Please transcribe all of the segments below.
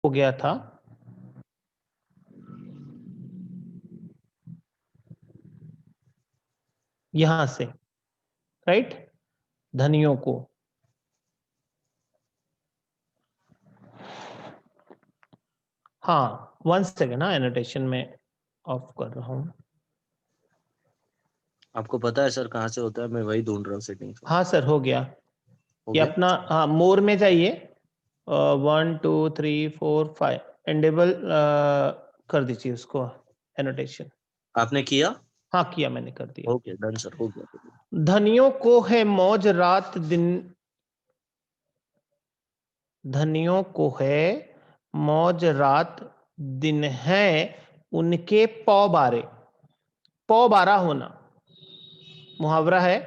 हो गया था यहां से, राइट, धनियों को। हाँ 1 सेकेंड, हाँ एनोटेशन में ऑफ कर रहा हूं। आपको पता है सर कहाँ से होता है? मैं वही ढूंढ रहा हूँ सेटिंग। हाँ सर हो गया। हो ये गया? अपना हाँ मोर में जाइए, 1 2 3 4 5 एंडेबल कर दीजिए उसको एनोटेशन। आपने किया? हाँ किया, मैंने कर दिया। ओके डन सर, हो गया। धनियों को है मौज रात दिन, धनियों को है मौज रात दिन है उनके पौ बारे। पौ बारह होना मुहावरा है,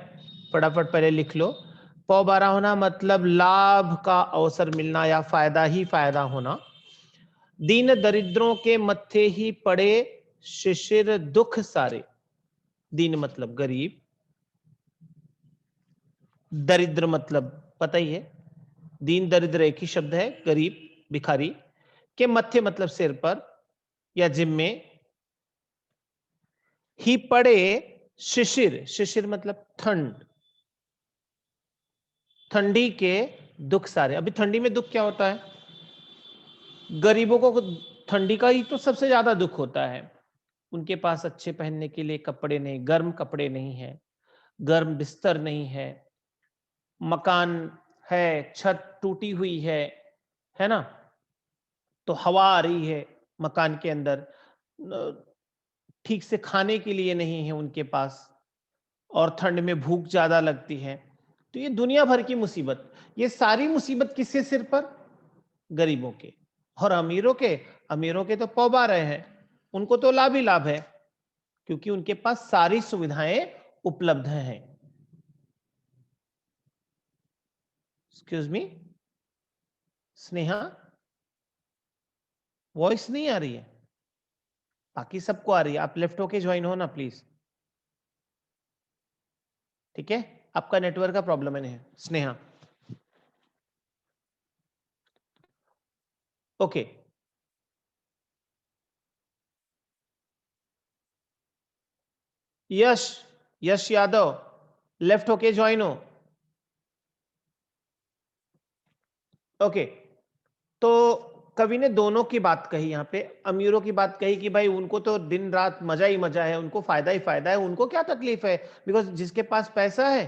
फटाफट पहले लिख लो। पौ बारह होना मतलब लाभ का अवसर मिलना या फायदा ही फायदा होना। दीन दरिद्रों के मत्थे ही पड़े शिशिर दुख सारे। दीन मतलब गरीब, दरिद्र मतलब पता ही है, दीन दरिद्र एक ही शब्द है, गरीब भिखारी। के मत्थे मतलब सिर पर या जिम्मे, ही पड़े शिशिर, शिशिर मतलब ठंड, ठंडी के दुख सारे। अभी ठंडी में दुख क्या होता है? गरीबों को ठंडी का ही तो सबसे ज्यादा दुख होता है। उनके पास अच्छे पहनने के लिए कपड़े नहीं, गर्म कपड़े नहीं है, गर्म बिस्तर नहीं है, मकान है, छत टूटी हुई है ना, तो हवा आ रही है मकान के अंदर, ठीक से खाने के लिए नहीं है उनके पास, और ठंड में भूख ज्यादा लगती है। तो ये दुनिया भर की मुसीबत, ये सारी मुसीबत किसके सिर पर? गरीबों के। और अमीरों के तो पौबा रहे हैं, उनको तो लाभ ही लाभ है, क्योंकि उनके पास सारी सुविधाएं उपलब्ध हैं। एक्सक्यूज मी स्नेहा, वॉइस नहीं आ रही है? बाकी सबको आ रही है, आप लेफ्ट होके ज्वाइन हो ना प्लीज। ठीक है, आपका नेटवर्क का प्रॉब्लम है स्नेहा। ओके, यश, यश यादव लेफ्ट होके ज्वाइन हो। ओके, तो कवि ने दोनों की बात कही, यहां पे अमीरों की बात कही कि भाई उनको तो दिन रात मजा ही मजा है, उनको फायदा ही फायदा है, उनको क्या तकलीफ है, बिकॉज जिसके पास पैसा है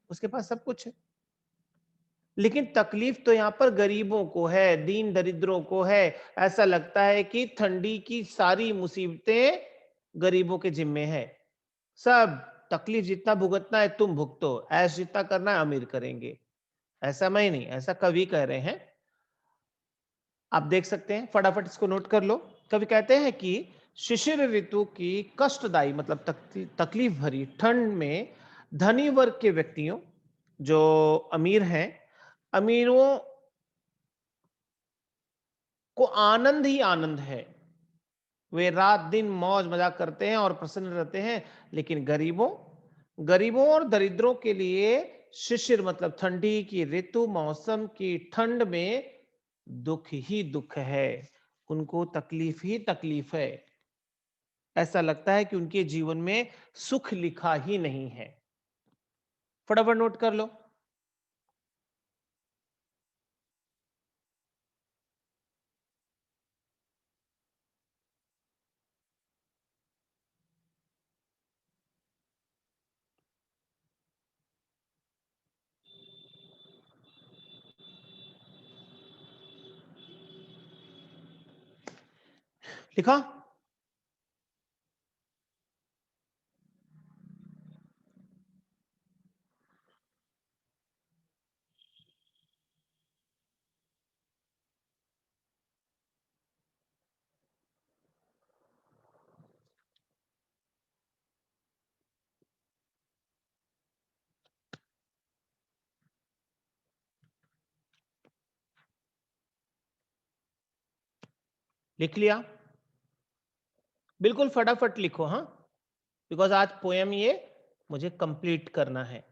उसके पास सब कुछ है। लेकिन तकलीफ तो यहां पर गरीबों को है, दीन दरिद्रों को है। ऐसा लगता है कि ठंडी की सारी मुसीबतें गरीबों के जिम्मे है। सब तकलीफ जितना भुगतना है तुम भुगतो, ऐश जितना करना है अमीर करेंगे। ऐसा मैं नहीं, ऐसा कवि कह रहे हैं, आप देख सकते हैं, फटाफट इसको नोट कर लो। कवि कहते हैं कि शिशिर ऋतु की कष्टदायी मतलब तकलीफ भरी ठंड में धनी वर्ग के व्यक्तियों जो अमीर हैं, अमीरों को आनंद ही आनंद है, वे रात दिन मौज मजा करते हैं और प्रसन्न रहते हैं। लेकिन गरीबों और दरिद्रों के लिए शिशिर मतलब ठंडी की ऋतु, मौसम की ठंड में दुख ही दुख है, उनको तकलीफ ही तकलीफ है। ऐसा लगता है कि उनके जीवन में सुख लिखा ही नहीं है। फटाफट नोट कर लो। लिखा? लिख लिया? बिल्कुल फटाफट लिखो, हाँ, बिकॉज आज पोयम ये मुझे कंप्लीट करना है।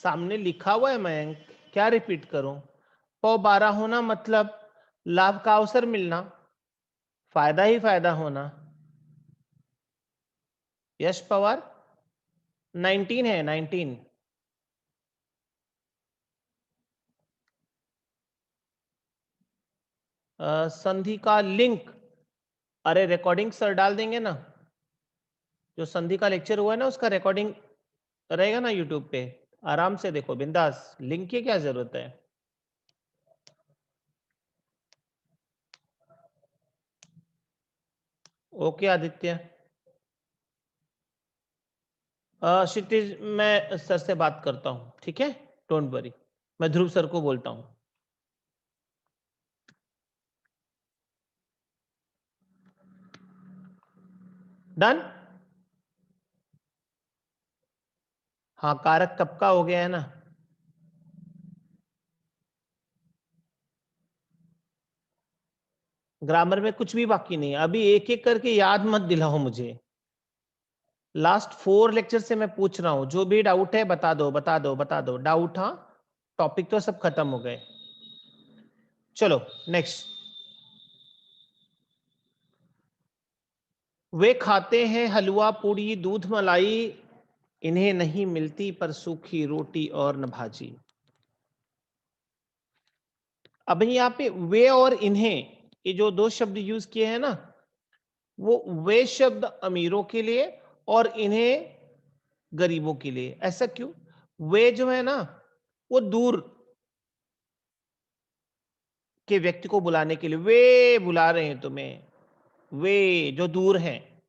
सामने लिखा हुआ है मयंक, क्या रिपीट करूं? पौ 12 होना मतलब लाभ का अवसर मिलना, फायदा ही फायदा होना। यश पवार 19 है, 19। संधि का लिंक, अरे रिकॉर्डिंग सर डाल देंगे ना, जो संधि का लेक्चर हुआ है ना उसका रिकॉर्डिंग रहेगा ना यूट्यूब पे, आराम से देखो बिंदास, लिंक की क्या जरूरत है। ओके आदित्य। क्षितिज मैं सर से बात करता हूं, ठीक है, डोंट वरी, मैं ध्रुव सर को बोलता हूं। डन। हाँ, कारक कब का हो गया है ना। ग्रामर में कुछ भी बाकी नहीं है, अभी एक एक करके याद मत दिलाओ मुझे। लास्ट 4 लेक्चर से मैं पूछ रहा हूं, जो भी डाउट है बता दो बता दो बता दो। डाउट, हाँ, टॉपिक तो सब खत्म हो गए। चलो नेक्स्ट। वे खाते हैं हलवा पूड़ी दूध मलाई, इन्हें नहीं मिलती पर सूखी रोटी और न भाजी। अब यहाँ पे वे और इन्हें, ये जो दो शब्द यूज किए हैं ना, वो वे शब्द अमीरों के लिए और इन्हें गरीबों के लिए। ऐसा क्यों? वे जो है ना, वो दूर के व्यक्ति को बुलाने के लिए, वे बुला रहे हैं तुम्हें, वे जो दूर हैं,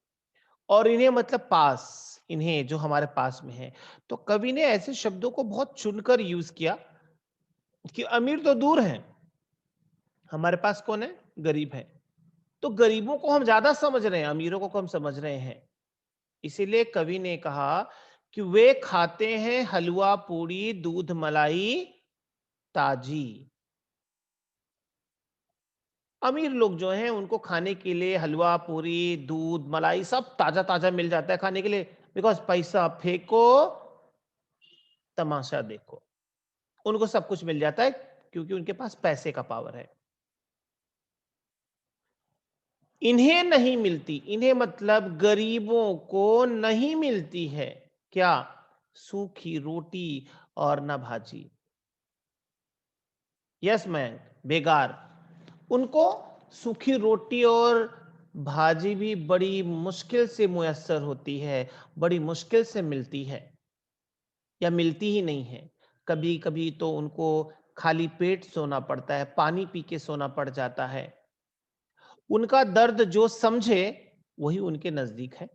और इन्हें मतलब पास, इन्हें जो हमारे पास में है। तो कवि ने ऐसे शब्दों को बहुत चुनकर यूज किया कि अमीर तो दूर हैं, हमारे पास कौन है? गरीब है। तो गरीबों को हम ज्यादा समझ रहे हैं, अमीरों को कम समझ रहे हैं। इसीलिए कवि ने कहा कि वे खाते हैं हलवा पूड़ी दूध मलाई ताजी। अमीर लोग जो हैं उनको खाने के लिए हलवा पूरी दूध मलाई सब ताजा ताजा मिल जाता है खाने के लिए, बिकॉज पैसा फेंको तमाशा देखो, उनको सब कुछ मिल जाता है क्योंकि उनके पास पैसे का पावर है। इन्हें नहीं मिलती, इन्हें मतलब गरीबों को नहीं मिलती है क्या? सूखी रोटी और ना भाजी। यस मैन, बेगार, उनको सूखी रोटी और भाजी भी बड़ी मुश्किल से मुयस्सर होती है, बड़ी मुश्किल से मिलती है, या मिलती ही नहीं है। कभी कभी तो उनको खाली पेट सोना पड़ता है, पानी पी के सोना पड़ जाता है। उनका दर्द जो समझे वही उनके नजदीक है।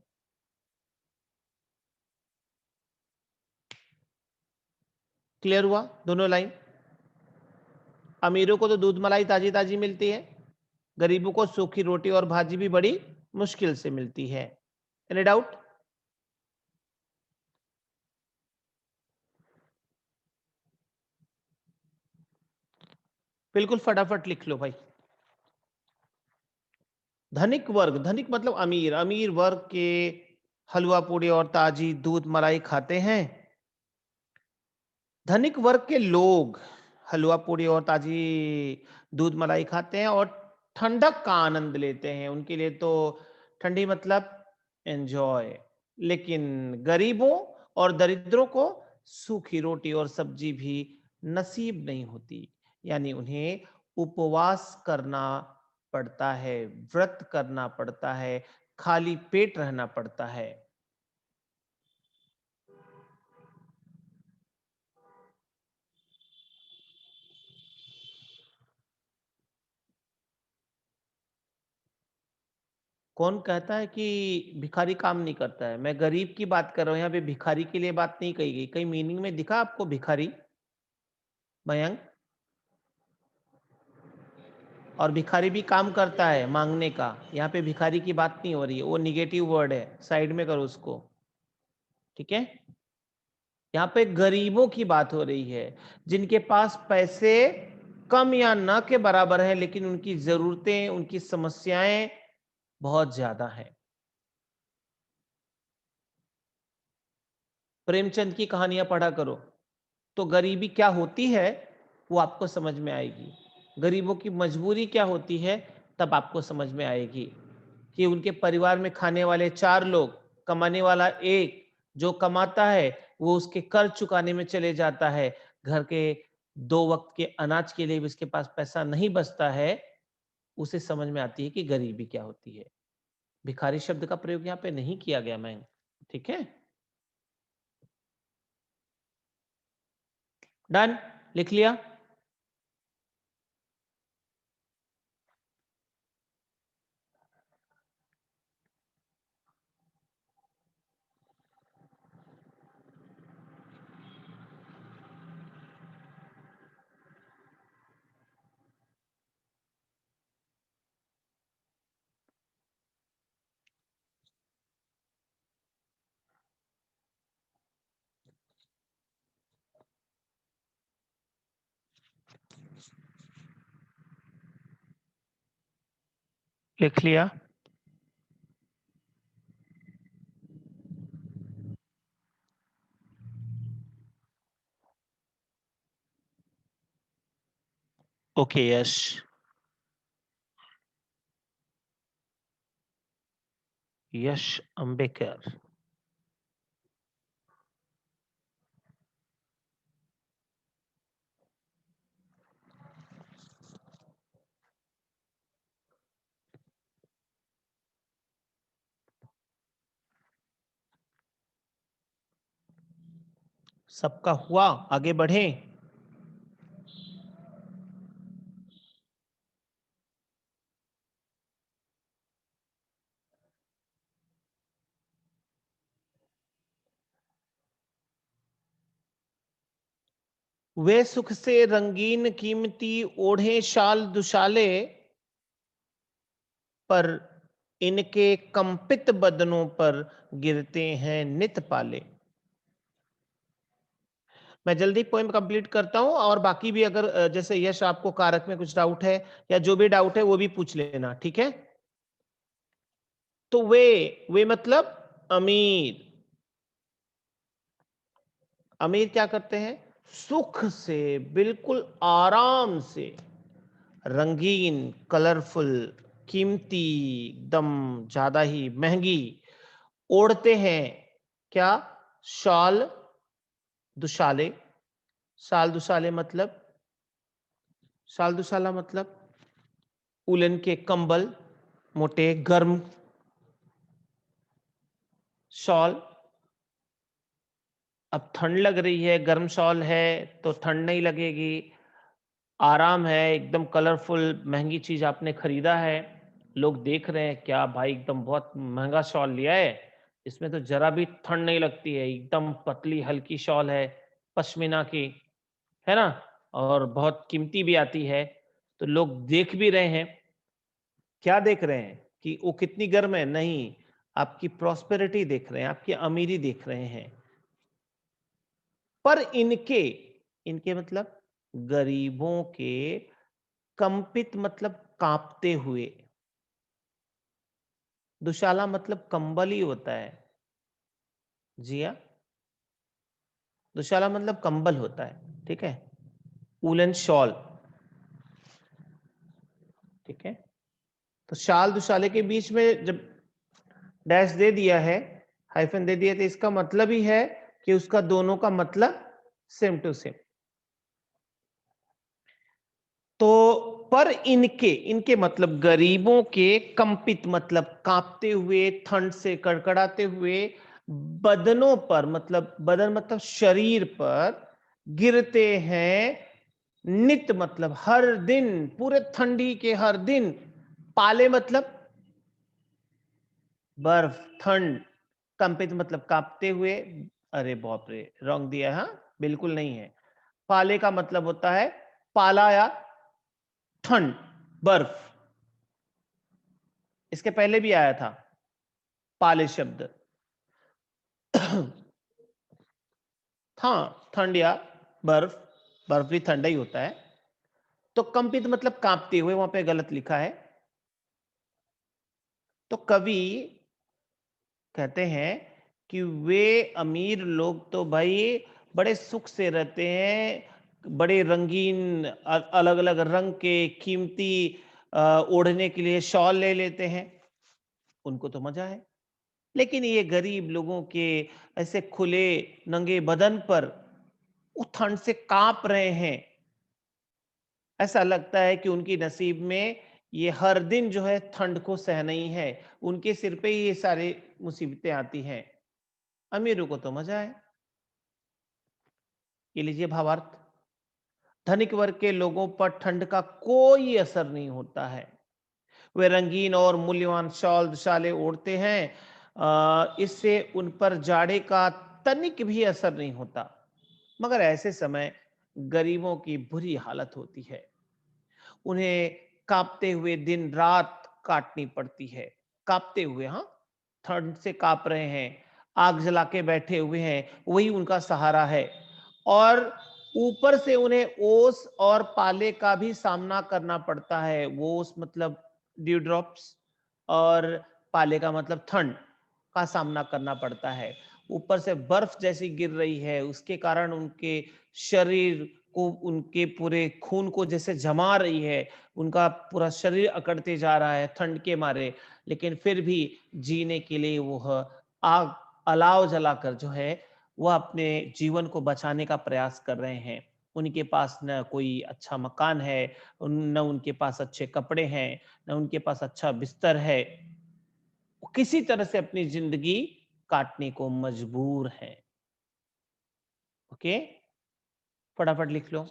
क्लियर हुआ दोनों लाइन? अमीरों को तो दूध मलाई ताजी ताजी मिलती है, गरीबों को सूखी रोटी और भाजी भी बड़ी मुश्किल से मिलती है। Any doubt? बिल्कुल फटाफट लिख लो भाई। धनिक वर्ग, धनिक मतलब अमीर, अमीर वर्ग के हलवा पूड़ी और ताजी दूध मलाई खाते हैं। धनिक वर्ग के लोग हलवा पूड़ी और ताजी दूध मलाई खाते हैं और ठंडक का आनंद लेते हैं, उनके लिए तो ठंडी मतलब एंजॉय। लेकिन गरीबों और दरिद्रों को सूखी रोटी और सब्जी भी नसीब नहीं होती, यानी उन्हें उपवास करना पड़ता है, व्रत करना पड़ता है, खाली पेट रहना पड़ता है। कौन कहता है कि भिखारी काम नहीं करता है? मैं गरीब की बात कर रहा हूं, यहाँ पे भिखारी के लिए बात नहीं कही गई। कई मीनिंग में दिखा आपको भिखारी मयंक? और भिखारी भी काम करता है मांगने का, यहाँ पे भिखारी की बात नहीं हो रही है, वो निगेटिव वर्ड है, साइड में करो उसको, ठीक है। यहाँ पे गरीबों की बात हो रही है, जिनके पास पैसे कम या न के बराबर है, लेकिन उनकी जरूरतें, उनकी समस्याएं बहुत ज्यादा है। प्रेमचंद की कहानियां पढ़ा करो, तो गरीबी क्या होती है वो आपको समझ में आएगी। गरीबों की मजबूरी क्या होती है तब आपको समझ में आएगी कि उनके परिवार में खाने वाले 4 लोग, कमाने वाला एक, जो कमाता है वो उसके कर्ज चुकाने में चले जाता है, घर के 2 वक्त के अनाज के लिए भी उसके पास पैसा नहीं बचता है, उसे समझ में आती है कि गरीबी क्या होती है। भिखारी शब्द का प्रयोग यहाँ पे नहीं किया गया मैम, ठीक है? डन, लिख लिया? लिख लिया? ओके, यश। यश अंबेकर। सबका हुआ, आगे बढ़ें। वे सुख से रंगीन कीमती ओढ़े शाल दुशाले, पर इनके कंपित बदनों पर गिरते हैं नित पाले। मैं जल्दी पोएम कंप्लीट करता हूं और बाकी भी अगर जैसे यश आपको कारक में कुछ डाउट है या जो भी डाउट है वो भी पूछ लेना, ठीक है? तो वे मतलब अमीर। अमीर क्या करते हैं? सुख से, बिल्कुल आराम से, रंगीन, कलरफुल, कीमती, एकदम ज्यादा ही महंगी ओढ़ते हैं। क्या? शॉल दुशाले। शाल दुशाले मतलब, शाल दुशाला मतलब उलन के कंबल, मोटे गर्म शॉल। अब ठंड लग रही है, गर्म शॉल है तो ठंड नहीं लगेगी, आराम है, एकदम कलरफुल, महंगी चीज आपने खरीदा है, लोग देख रहे हैं क्या भाई एकदम बहुत महंगा शॉल लिया है, इसमें तो जरा भी ठंड नहीं लगती है, एकदम पतली हल्की शॉल है, पश्मीना की, है ना, और बहुत कीमती भी आती है, तो लोग देख भी रहे हैं। क्या देख रहे हैं कि वो कितनी गर्म है? नहीं, आपकी प्रॉस्पेरिटी देख रहे हैं, आपकी अमीरी देख रहे हैं। पर इनके, इनके मतलब गरीबों के, कंपित मतलब कांपते हुए, दुशाला मतलब कंबल ही होता है। जी हाँ, दुशाला मतलब कंबल होता है, ठीक है, वूलन शॉल, ठीक है। तो शाल दुशाले के बीच में जब डैश दे दिया है, हाइफन दे दिया, तो इसका मतलब ही है कि उसका दोनों का मतलब सेम टू सेम। तो पर इनके, इनके मतलब गरीबों के, कंपित मतलब कांपते हुए, ठंड से कड़कड़ाते हुए, बदनों पर मतलब, बदन मतलब शरीर पर, गिरते हैं नित मतलब हर दिन, पूरे ठंडी के हर दिन, पाले मतलब बर्फ, ठंड, कंपित मतलब कांपते हुए, अरे बाप रे, रॉन्ग दिया है, हाँ बिल्कुल नहीं है। पाले का मतलब होता है पाला या ठंड, बर्फ। इसके पहले भी आया था पाले शब्द। हाँ, ठंड या बर्फ, बर्फ भी ठंडा ही होता है। तो कंपित मतलब कांपते हुए, वहां पे गलत लिखा है। तो कवि कहते हैं कि वे अमीर लोग तो भाई बड़े सुख से रहते हैं, बड़े रंगीन अलग-अलग रंग के कीमती ओढ़ने के लिए शॉल ले लेते हैं, उनको तो मज़ा है। लेकिन ये गरीब लोगों के ऐसे खुले नंगे बदन पर वो ठंड से काँप रहे हैं। ऐसा लगता है कि उनकी नसीब में ये हर दिन जो है ठंड को सहना ही है। उनके सिर पे ही ये सारी मुसीबतें आती हैं। अमीरों को तो मज़ा है। ये लीजिए भावार्थ। धनिक वर्ग के लोगों पर ठंड का कोई असर नहीं होता है। वे रंगीन और मूल्यवान शॉल दुशाले ओढ़ते हैं। इससे उन पर जाड़े का तनिक भी असर नहीं होता। मगर ऐसे समय गरीबों की बुरी हालत होती है। उन्हें कांपते हुए दिन रात काटनी पड़ती है। कांपते हुए, हाँ, ठंड से कांप रहे हैं, आग जला के बैठे हुए हैं, वही उनका सहारा है। और ऊपर से उन्हें ओस और पाले का भी सामना करना पड़ता है। वो ओस मतलब ड्यू ड्रॉप्स, और पाले का मतलब ठंड का सामना करना पड़ता है। ऊपर से बर्फ जैसी गिर रही है, उसके कारण उनके शरीर को, उनके पूरे खून को जैसे जमा रही है, उनका पूरा शरीर अकड़ते जा रहा है ठंड के मारे। लेकिन फिर भी जीने के लिए वो आग, अलाव जलाकर जो है वह अपने जीवन को बचाने का प्रयास कर रहे हैं। उनके पास न कोई अच्छा मकान है, न उनके पास अच्छे कपड़े हैं, न उनके पास अच्छा बिस्तर है। वो किसी तरह से अपनी जिंदगी काटने को मजबूर हैं। ओके, फटाफट लिख लो।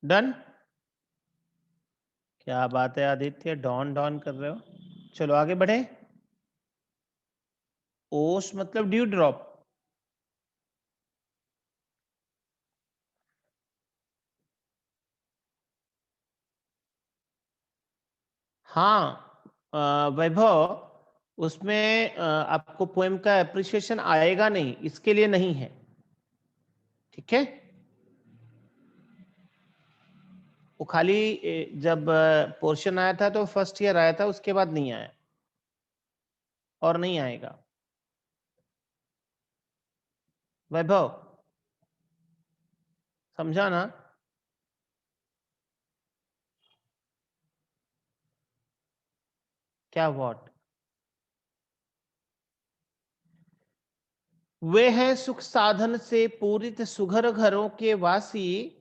डन। क्या बात है आदित्य, डॉन डॉन कर रहे हो। चलो आगे बढ़े। ओस मतलब ड्यू ड्रॉप। हाँ, वैभव, उसमें आपको पोएम का एप्रिसिएशन आएगा नहीं, इसके लिए नहीं है। ठीक है। वो खाली जब पोर्शन आया था तो फर्स्ट ईयर आया था, उसके बाद नहीं आया और नहीं आएगा। वैभव, समझा ना? क्या व्हाट? वे हैं सुख साधन से पूरित सुघर घरों के वासी।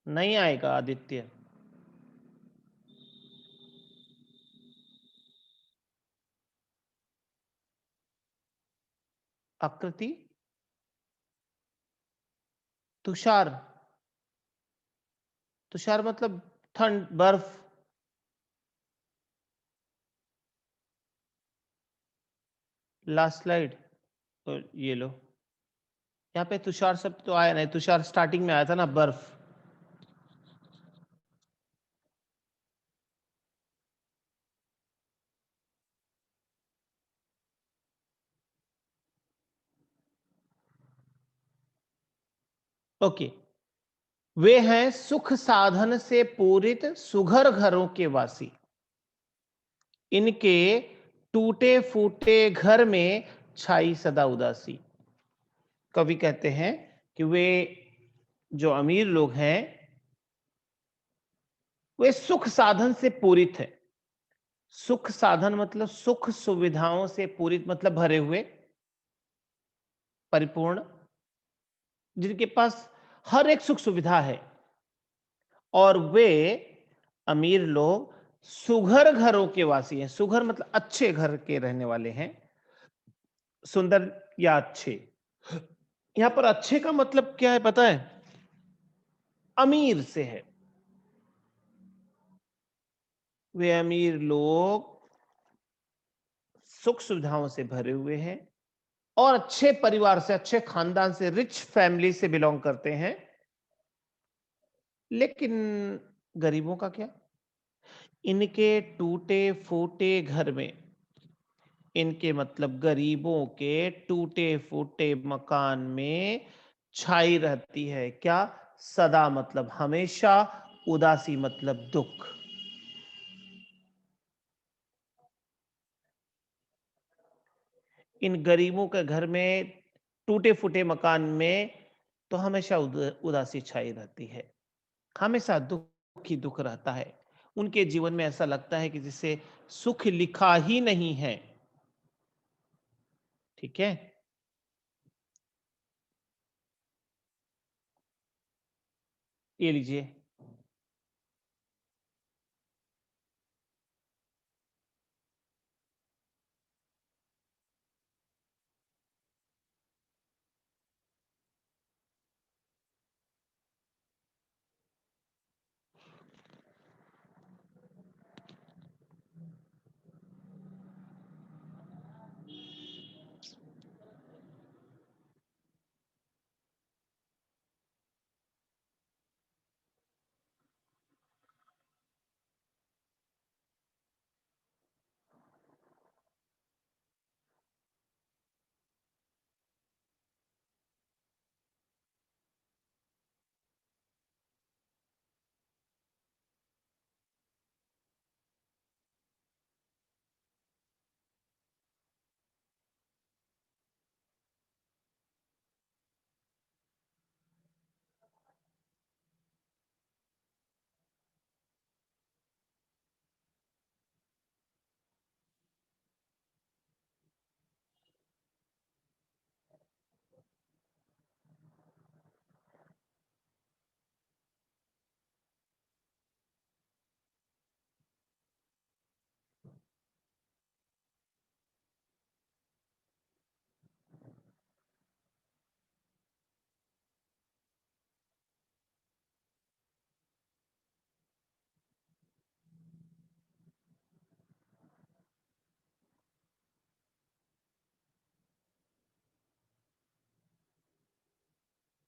नहीं आएगा आदित्य। आकृति, तुषार, तुषार मतलब ठंड, बर्फ। लास्ट स्लाइड, तो ये लो, यहाँ पे तुषार शब्द तो आया नहीं, तुषार स्टार्टिंग में आया था ना, बर्फ। ओके, वे हैं सुख साधन से पूरित सुघर घरों के वासी, इनके टूटे फूटे घर में छाई सदा उदासी। कवि कहते हैं कि वे जो अमीर लोग हैं वे सुख साधन से पूरित है। सुख साधन मतलब सुख सुविधाओं से पूरित मतलब भरे हुए, परिपूर्ण, जिनके पास हर एक सुख सुविधा है। और वे अमीर लोग सुघर घरों के वासी हैं। सुघर मतलब अच्छे घर के रहने वाले हैं, सुंदर या अच्छे। यहां पर अच्छे का मतलब क्या है पता है? अमीर से है। वे अमीर लोग सुख सुविधाओं से भरे हुए हैं और अच्छे परिवार से, अच्छे खानदान से, रिच फैमिली से बिलोंग करते हैं। लेकिन गरीबों का क्या? इनके टूटे फूटे घर में, इनके मतलब गरीबों के टूटे फूटे मकान में छाई रहती है क्या? सदा मतलब हमेशा, उदासी मतलब दुख। इन गरीबों के घर में, टूटे फूटे मकान में तो हमेशा उदासी छाई रहती है, हमेशा दुख ही दुख रहता है। उनके जीवन में ऐसा लगता है कि जिसे सुख लिखा ही नहीं है। ठीक है, ये लीजिए।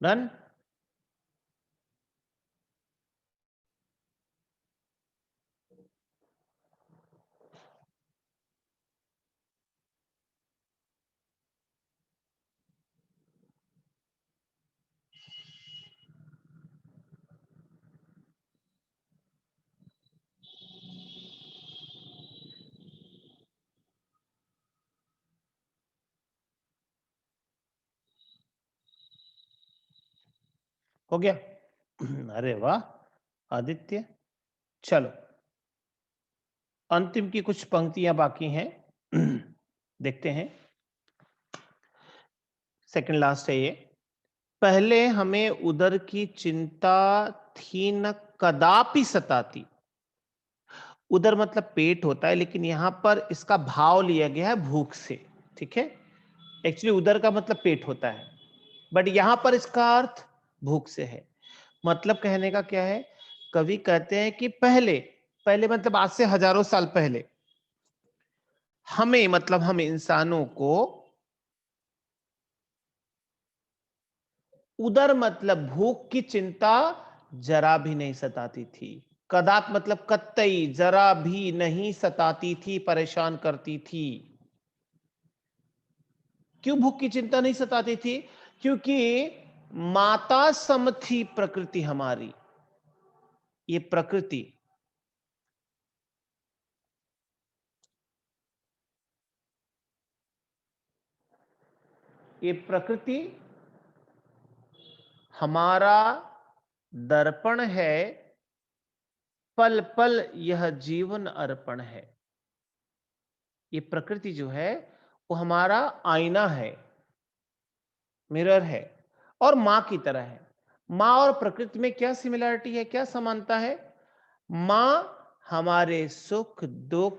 डन। हो गया? अरे वाह आदित्य। चलो, अंतिम की कुछ पंक्तियां बाकी हैं। देखते हैं। सेकंड लास्ट है ये। पहले हमें उदर की चिंता थी न कदापि सताती। उदर मतलब पेट होता है, लेकिन यहां पर इसका भाव लिया गया है भूख से। ठीक है, एक्चुअली उदर का मतलब पेट होता है, बट यहां पर इसका अर्थ भूख से है। मतलब कहने का क्या है? कवि कहते हैं कि पहले पहले मतलब आज से हजारों साल पहले हमें मतलब हम इंसानों को उदर मतलब भूख की चिंता जरा भी नहीं सताती थी। कदाप मतलब कतई जरा भी नहीं सताती थी, परेशान करती थी। क्यों भूख की चिंता नहीं सताती थी? क्योंकि माता सम थी प्रकृति हमारी। ये प्रकृति ये प्रकृति हमारा दर्पण है, पल पल यह जीवन अर्पण है। ये प्रकृति जो है वो हमारा आईना है, मिरर है, और मां की तरह है। मां और प्रकृति में क्या सिमिलरिटी है, क्या समानता है? मां हमारे सुख दुख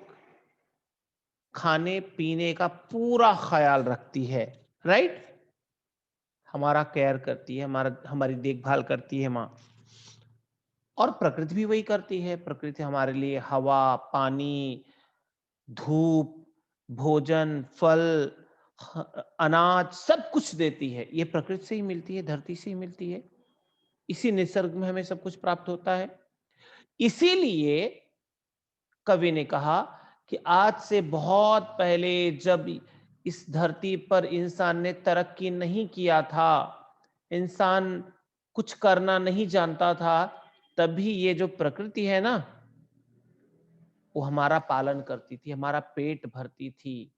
खाने पीने का पूरा ख्याल रखती है, राइट? हमारा केयर करती है, हमारी देखभाल करती है मां। और प्रकृति भी वही करती है। प्रकृति हमारे लिए हवा, पानी, धूप, भोजन, फल, अनाज सब कुछ देती है। ये प्रकृति से ही मिलती है, धरती से ही मिलती है। इसी निसर्ग में हमें सब कुछ प्राप्त होता है। इसीलिए कवि ने कहा कि आज से बहुत पहले जब इस धरती पर इंसान ने तरक्की नहीं किया था, इंसान कुछ करना नहीं जानता था, तभी ये जो प्रकृति है ना, वो हमारा पालन करती थी, हमारा पेट भरती थी,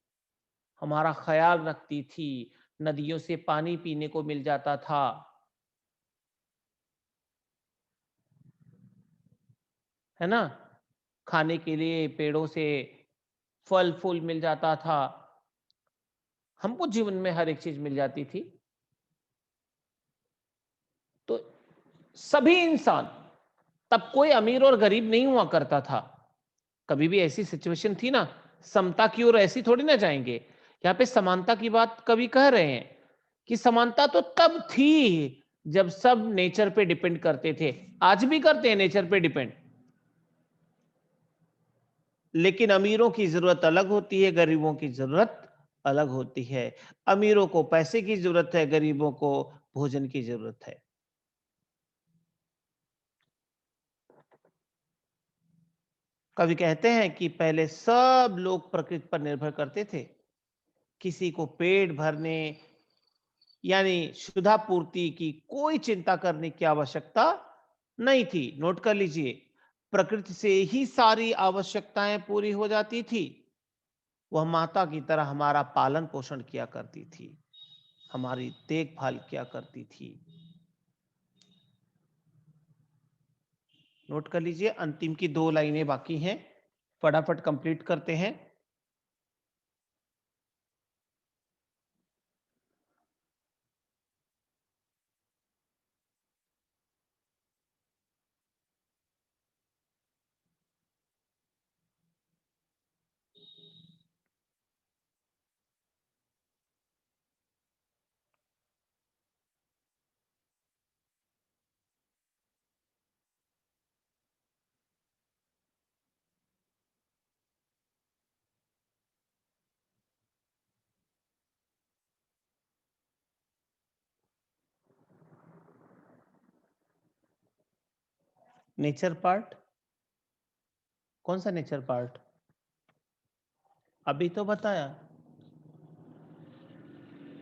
हमारा ख्याल रखती थी। नदियों से पानी पीने को मिल जाता था, है ना? खाने के लिए पेड़ों से फल फूल मिल जाता था। हमको जीवन में हर एक चीज मिल जाती थी। तो सभी इंसान, तब कोई अमीर और गरीब नहीं हुआ करता था। कभी भी ऐसी सिचुएशन थी ना, समता की ओर ऐसी थोड़ी ना जाएंगे। यहाँ पे समानता की बात कवि कह रहे हैं कि समानता तो तब थी जब सब नेचर पे डिपेंड करते थे। आज भी करते हैं नेचर पे डिपेंड, लेकिन अमीरों की जरूरत अलग होती है, गरीबों की जरूरत अलग होती है। अमीरों को पैसे की जरूरत है, गरीबों को भोजन की जरूरत है। कवि कहते हैं कि पहले सब लोग प्रकृति पर निर्भर करते थे। किसी को पेट भरने यानी क्षुधा पूर्ति की कोई चिंता करने की आवश्यकता नहीं थी। नोट कर लीजिए, प्रकृति से ही सारी आवश्यकताएं पूरी हो जाती थी। वह माता की तरह हमारा पालन पोषण किया करती थी, हमारी देखभाल किया करती थी। नोट कर लीजिए, अंतिम की 2 लाइनें बाकी हैं, फटाफट कंप्लीट करते हैं। नेचर पार्ट, कौन सा नेचर पार्ट? अभी तो बताया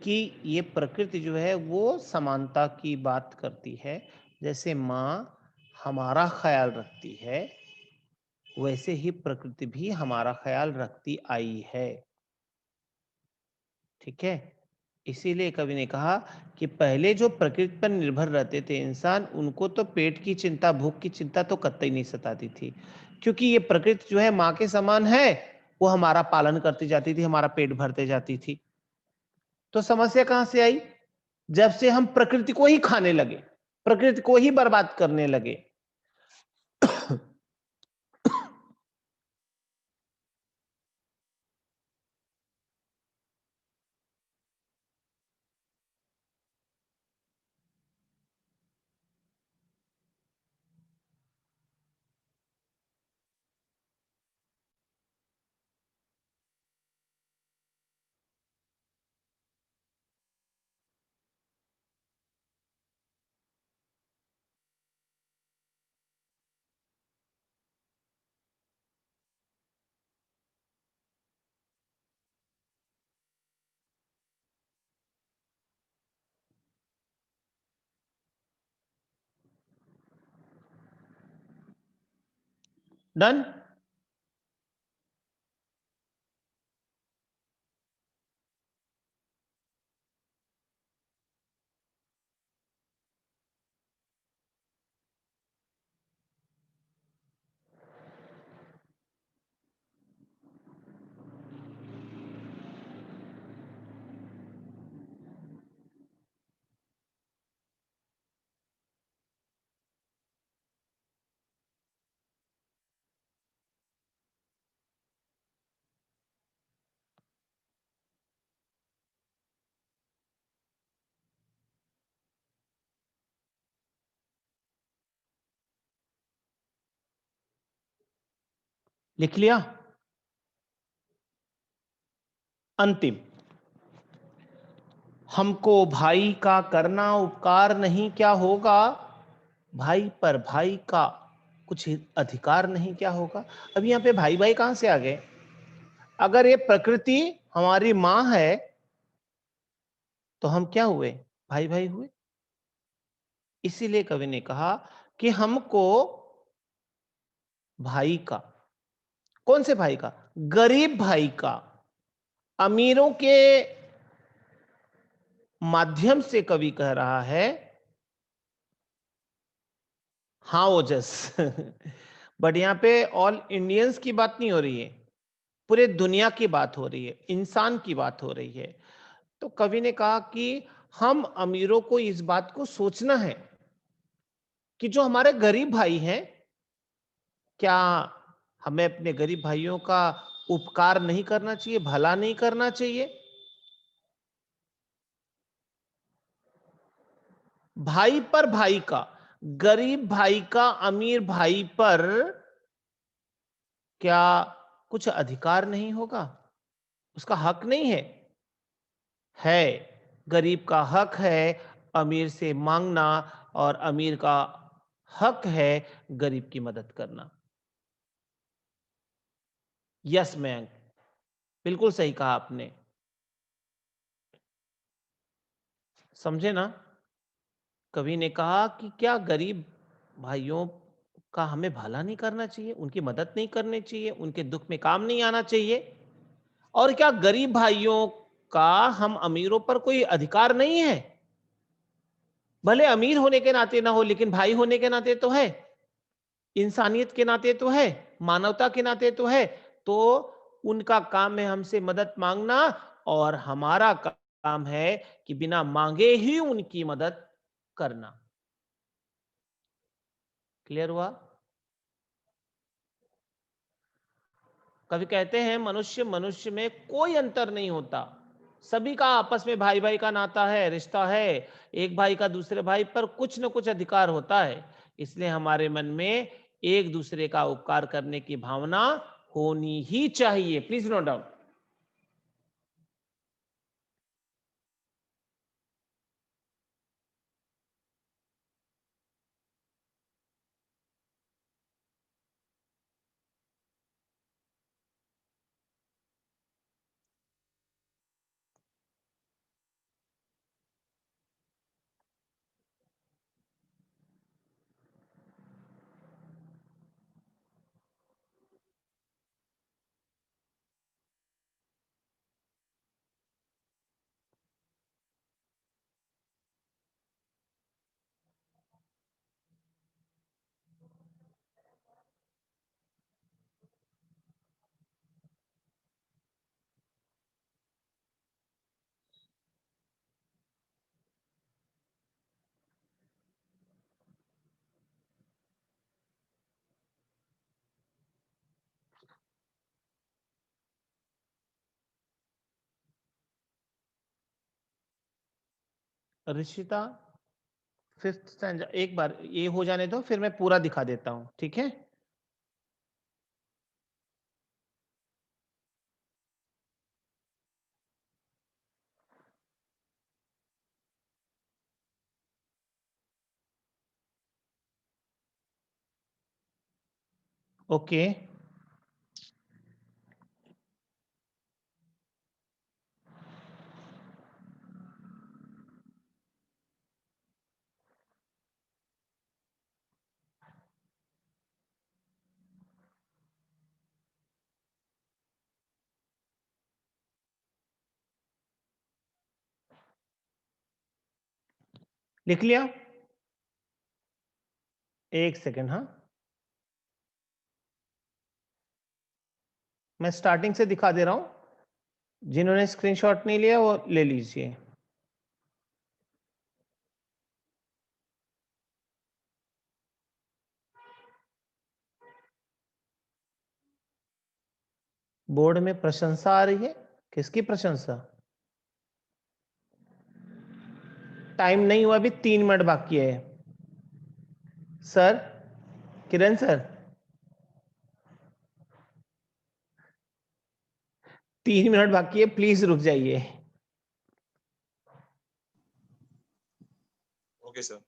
कि ये प्रकृति जो है वो समानता की बात करती है। जैसे माँ हमारा ख्याल रखती है, वैसे ही प्रकृति भी हमारा ख्याल रखती आई है। ठीक है? इसीलिए कवि ने कहा कि पहले जो प्रकृति पर निर्भर रहते थे इंसान, उनको तो पेट की चिंता, भूख की चिंता तो कतई नहीं सताती थी। क्योंकि ये प्रकृति जो है माँ के समान है, वो हमारा पालन करती जाती थी, हमारा पेट भरते जाती थी। तो समस्या कहां से आई? जब से हम प्रकृति को ही खाने लगे, प्रकृति को ही बर्बाद करने लगे। डन। लिख लिया। अंतिम, हमको भाई का करना उपकार नहीं क्या होगा, भाई पर भाई का कुछ अधिकार नहीं क्या होगा। अब यहां पे भाई भाई कहां से आ गए? अगर ये प्रकृति हमारी मां है तो हम क्या हुए? भाई भाई हुए। इसीलिए कवि ने कहा कि हमको भाई का, कौन से भाई का? गरीब भाई का। अमीरों के माध्यम से कवि कह रहा है हाँ ओजस। बट यहां पे ऑल इंडियंस की बात नहीं हो रही है, पूरे दुनिया की बात हो रही है, इंसान की बात हो रही है। तो कवि ने कहा कि हम अमीरों को इस बात को सोचना है कि जो हमारे गरीब भाई हैं, क्या हमें अपने गरीब भाइयों का उपकार नहीं करना चाहिए, भला नहीं करना चाहिए? भाई पर भाई का, गरीब भाई का अमीर भाई पर क्या कुछ अधिकार नहीं होगा? उसका हक नहीं है? है। गरीब का हक है अमीर से मांगना, और अमीर का हक है गरीब की मदद करना। यस मयंक, बिल्कुल सही कहा आपने। समझे ना? कवि ने कहा कि क्या गरीब भाइयों का हमें भला नहीं करना चाहिए, उनकी मदद नहीं करनी चाहिए, उनके दुख में काम नहीं आना चाहिए? और क्या गरीब भाइयों का हम अमीरों पर कोई अधिकार नहीं है? भले अमीर होने के नाते ना हो, लेकिन भाई होने के नाते तो है, इंसानियत के नाते तो है, मानवता के नाते तो है। तो उनका काम है हमसे मदद मांगना, और हमारा काम है कि बिना मांगे ही उनकी मदद करना। क्लियर हुआ? कभी कहते हैं मनुष्य मनुष्य में कोई अंतर नहीं होता, सभी का आपस में भाई भाई का नाता है, रिश्ता है। एक भाई का दूसरे भाई पर कुछ न कुछ अधिकार होता है। इसलिए हमारे मन में एक दूसरे का उपकार करने की भावना होनी ही चाहिए। Please note down. Rishita, fifth stanza, एक बार ये हो जाने दो, फिर मैं पूरा दिखा देता हूं, ठीक है? ओके। लिख लिया? एक सेकेंड, हाँ, मैं स्टार्टिंग से दिखा दे रहा हूं, जिन्होंने स्क्रीनशॉट नहीं लिया वो ले लीजिए। बोर्ड में प्रशंसा आ रही है, किसकी प्रशंसा? टाइम नहीं हुआ, अभी 3 मिनट बाकी है। सर, किरण सर, 3 मिनट बाकी है, प्लीज रुक जाइए। Okay sir.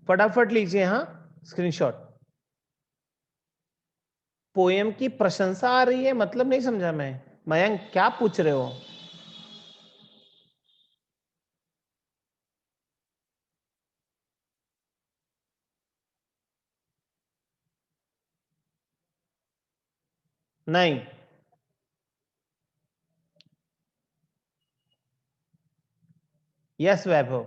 फटाफट लीजिए, हाँ, स्क्रीनशॉट। पोएम की प्रशंसा आ रही है, मतलब नहीं समझा मैं। मयंक, क्या पूछ रहे हो? नहीं, यस वैभव।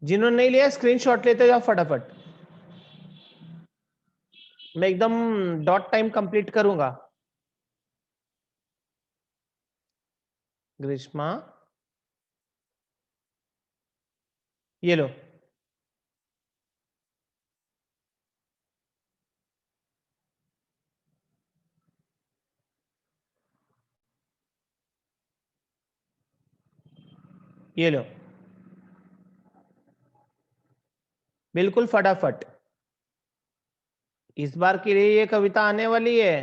जिन्होंने नहीं लिया स्क्रीनशॉट लेते जाओ फटाफट, मैं एकदम डॉट टाइम कंप्लीट करूंगा। ग्रीष्मा, ये लो। ये लो, बिल्कुल फटाफट। इस बार के लिए ये कविता आने वाली है।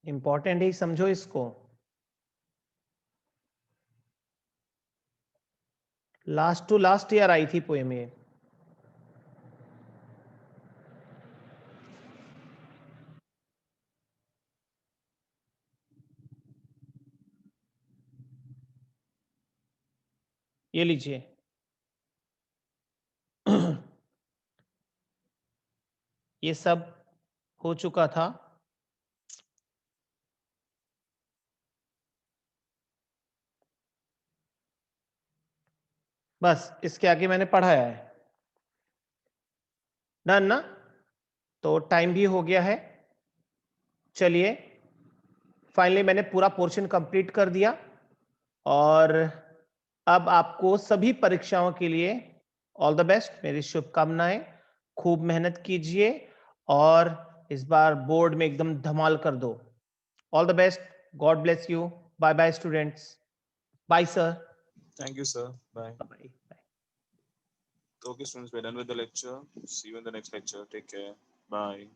इंपॉर्टेंट ही समझो इसको। लास्ट टू लास्ट ईयर आई थी पोएम ये। ये लीजिए। ये सब हो चुका था। बस इसके आगे मैंने पढ़ाया है। डन ना? तो टाइम भी हो गया है। चलिए, फाइनली मैंने पूरा पोर्शन कंप्लीट कर दिया और अब आपको सभी परीक्षाओं के लिए ऑल द बेस्ट, मेरी शुभकामनाएं। खूब मेहनत कीजिए और इस बार बोर्ड में एकदम धमाल कर दो। All the best, God bless you. Bye bye students. Bye sir. Thank you, sir. Bye. Bye. Okay, students, we're done with the lecture. See you in the next lecture. Take care. Bye.